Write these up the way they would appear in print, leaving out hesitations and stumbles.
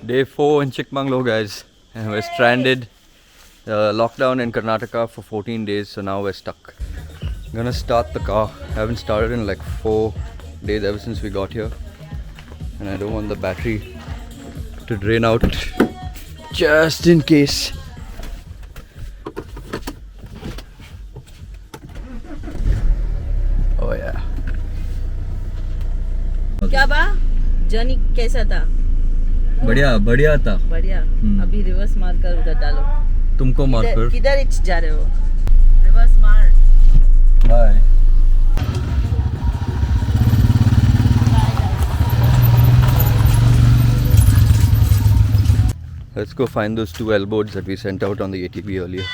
Day 4 in Chikmagalur, guys, and we're stranded. Lockdown in Karnataka for 14 days, so now we're stuck. Gonna start the car. Haven't started in like 4 days ever since we got here, and I don't want the battery to drain out just in case. Oh yeah. क्या बा journey कैसा था? बढ़िया बढ़िया था. बढ़िया. अभी reverse मार कर उधर डालो. तुमको मार कर. किधर जा रहे हो? रिवर्स मार. Bye. Let's go find those 2 elbows that we sent out on the ATV earlier.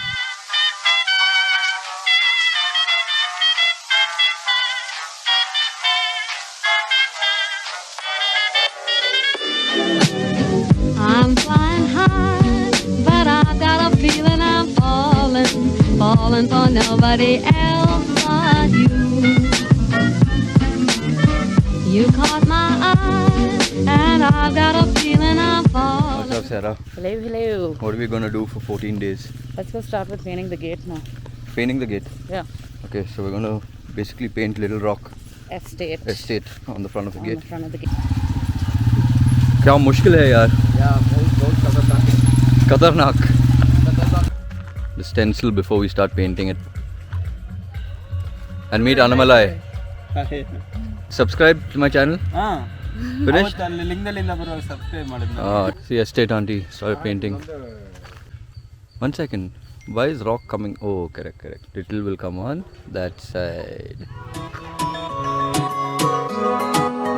I'm flying high, but I've got a feeling I'm falling for nobody else but you. You caught my eye, and I've got a feeling I'm falling. What's up, Sarah? Hello, hello. What are we gonna do for 14 days? Let's go start with painting the gate now. Painting the gate? Yeah. Okay, so we're gonna basically paint Little Rock Estate on the front of the gate. On the front of the gate. क्या मुश्किल है यार. बहुत खतरनाक है. खतरनाक. The stencil before we start painting it. And meet Anamalai. Subscribe to my channel. Finished? See, estate auntie started painting. 1 second. Why is rock coming? Oh, correct. Little will come on that side.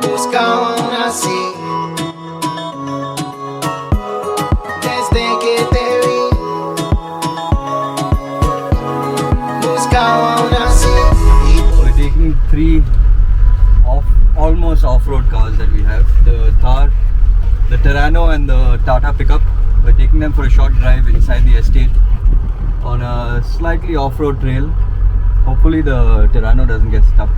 Buscaba así desde que te vi. Buscaba así. We're taking 3 almost off-road cars that we have. The Thar, the Terrano and the Tata pickup. We're taking them for a short drive inside the estate on a slightly off-road trail. Hopefully the Terrano doesn't get stuck.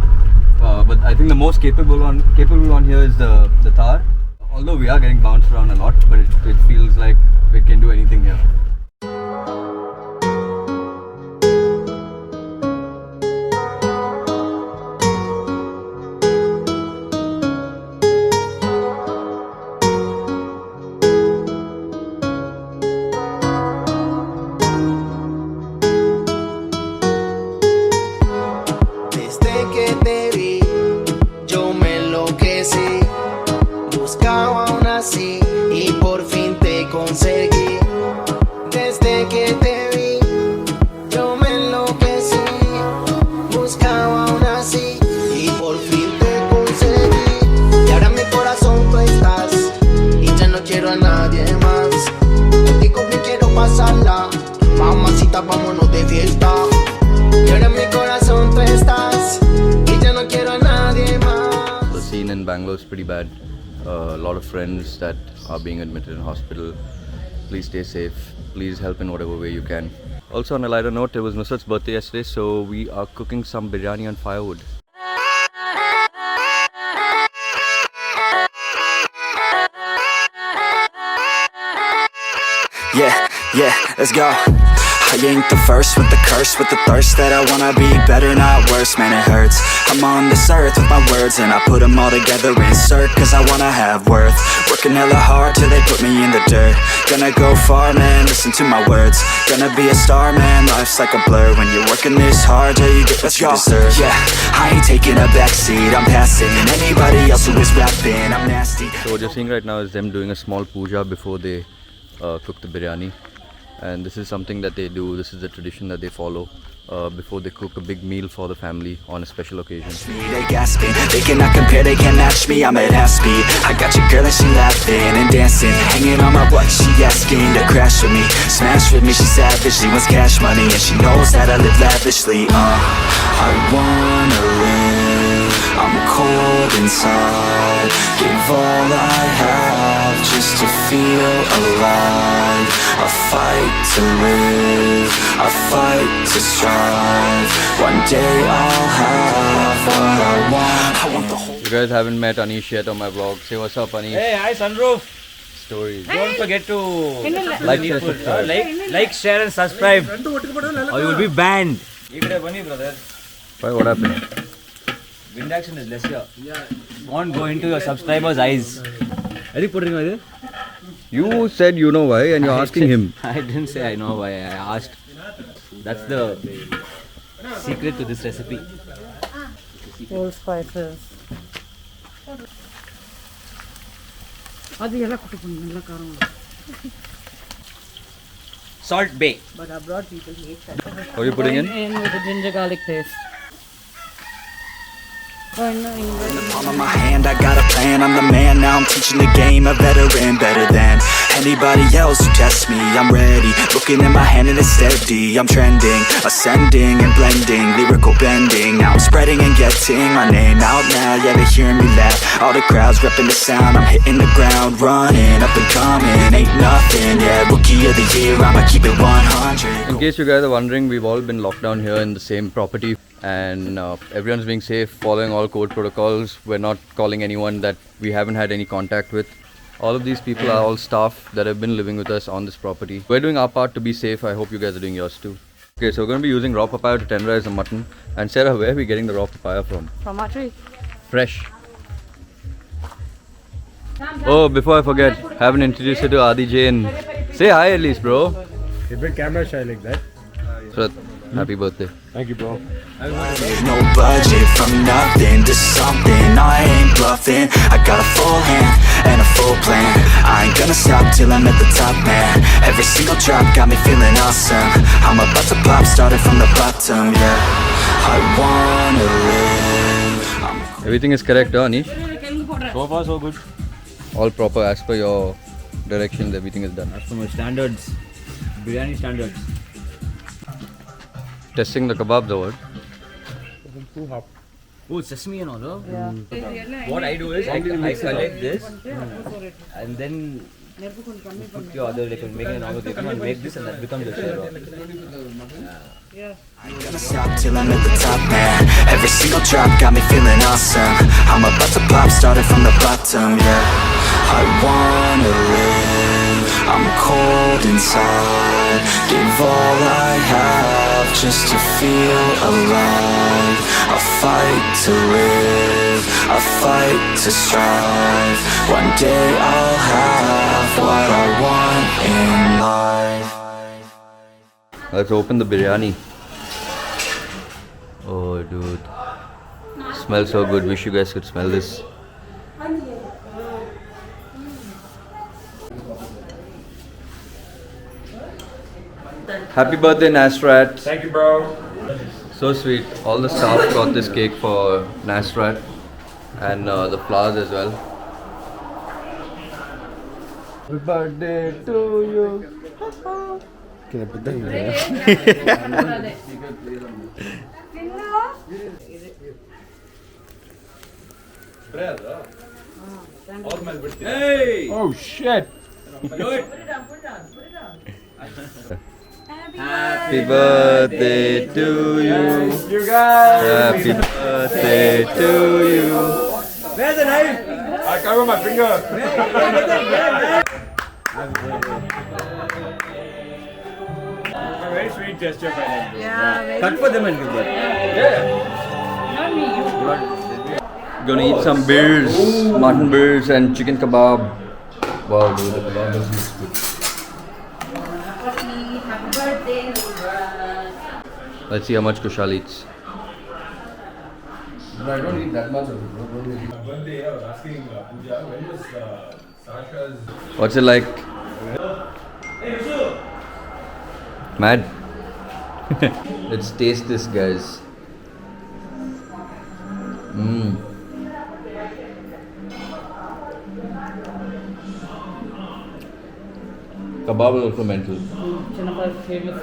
But I think the most capable one here is the Thar. Although we are getting bounced around a lot, but it feels like it can do anything here. Desde que te vi, yo me enloquecí. Buscaba aún así y por fin te conseguí. Desde que te vi, yo me enloquecí. Buscaba aún así y por fin te conseguí. Y ahora en mi corazón tú estás y ya no quiero a nadie más. Contigo me quiero pasarla, mamacita, vámonos de fiesta. Y ahora en mi corazón tú estás y ya no quiero a nadie más. The scene in Bangalore is pretty bad. A lot of friends that are being admitted in hospital. Please stay safe. Please help in whatever way you can. Also, on a lighter note, it was Nusrat's birthday yesterday, so we are cooking some biryani on firewood. Yeah, let's go. I ain't the first with the curse, with the thirst that I wanna be better, not worse, man it hurts. I'm on this earth with my words and I put them all together, insert, cause I wanna have worth. Working hella hard till they put me in the dirt. Gonna go far, man, listen to my words. Gonna be a star, man, life's like a blur. When you're working this hard till you get what you deserve. Yeah, I ain't taking a backseat, I'm passing anybody else who is rapping, I'm nasty. So what you're seeing right now is them doing a small puja before they cook the biryani. And this is something that they do, this is the tradition that they follow before they cook a big meal for the family on a special occasion. They gasping, they cannot compare, they can't match me, I'm at half speed. I got your girl and she laughing and dancing, hanging on my butt, she asking to crash with me, smash with me, she savage, she wants cash money and she knows that I live lavishly. I wanna live, I'm cold inside, give all I have just to feel alive. I fight to live, I fight to strive. One day I'll have what I want. I want the whole. You guys haven't met Anish yet on my vlog. Say what's up, Anish. Hey, hi sunroof. stories. Don't forget to Like, share, subscribe. like, share, and subscribe, or you will be banned. You could have money, brother. Why, what happened? Wind action is less here. Won't go into your subscribers' eyes. Are you putting it? You said you know why and you're asking him. I didn't say I know why. I asked. That's the secret to this recipe. Whole spices. Salt Bay. But abroad people hate that. What are you putting in? In with the ginger garlic paste. Oh, no, English. Palm of my hand, I got a plan, I'm the man. Now I'm teaching the game, a veteran, better than anybody else who tests me. I'm ready, looking at my hand and it's steady. I'm trending, ascending and blending, lyrical bending. Now I'm spreading and getting my name out now. Yeah, they hearing me laugh, all the crowds repping the sound. I'm hitting the ground, running, up and coming, ain't nothing. Yeah, rookie of the year, I'ma keep it 100. In case you guys are wondering, we've all been locked down here in the same property and everyone's being safe, following all code protocols. We're not calling anyone that we haven't had any contact with. All of these people are all staff that have been living with us on this property. We're doing our part to be safe. I hope you guys are doing yours too. Okay, so we're going to be using raw papaya to tenderize the mutton. And Sarah, where are we getting the raw papaya from? From our tree. Fresh. Oh, before I forget, haven't introduced you to Adi Jain. Say hi at least, bro. You've been camera shy like that. So, happy birthday. Thank you, bro. No budget, from nothing to something, I ain't bluffing. I got a full hand and a full plan. I ain't gonna stop till I'm at the top, man. Every single drop got me feeling awesome. I'm about to pop, started from the bottom, yeah. I wanna live. Everything is correct, huh, Anish? So far, so good. All proper as per your directions, everything is done. As per my standards, biryani standards. Testing the kebabs or what? Oh, sesame and all, huh? Yeah. What I do is I collect this and then put your other, like make an order, and make this and that becomes the share. Gonna stop till I'm at the top, man. Every single drop got me feeling awesome. I'm about to pop, started from the bottom, yeah. I wanna live, I'm cold inside. Give all I have just to feel alive. I fight to live, I fight to strive. One day I'll have what I want in life. Let's open the biryani. Oh, dude. Smells so good. Wish you guys could smell this. Happy birthday, Nasrat. Thank you, bro. So sweet. All the staff got this cake for Nasrat and the flowers as well. Happy birthday to you. Can I put that in there? Hey! Oh, shit. Happy birthday to you. You guys. Happy birthday to you. Where's the knife? I cover my finger. A very sweet gesture by them. Yeah, Cut for them and give that. Gonna eat some beers, mutton beers and chicken kebab. Wow, dude, the kebab looks good. Let's see how much Kushal eats. No, I don't eat that much of it, bro. Birthday, I was asking Pooja, when was Sasha's... What's it like? Mad? Let's taste this, guys. Kebab is also mental. Chinappa famous,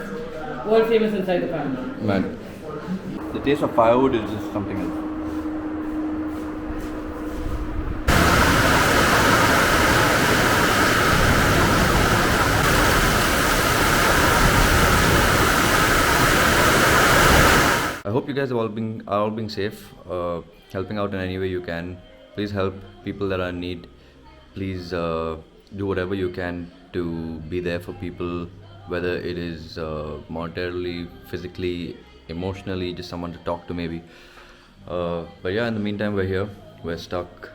world famous inside the family. Man. The taste of firewood is just something else. I hope you guys are all being safe, helping out in any way you can. Please help people that are in need. Please do whatever you can to be there for people, whether it is monetarily, physically, emotionally, just someone to talk to maybe. But yeah, in the meantime, we're here. We're stuck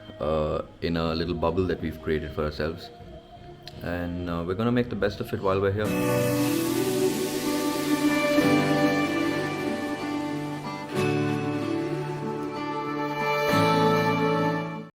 in a little bubble that we've created for ourselves, and we're gonna make the best of it while we're here.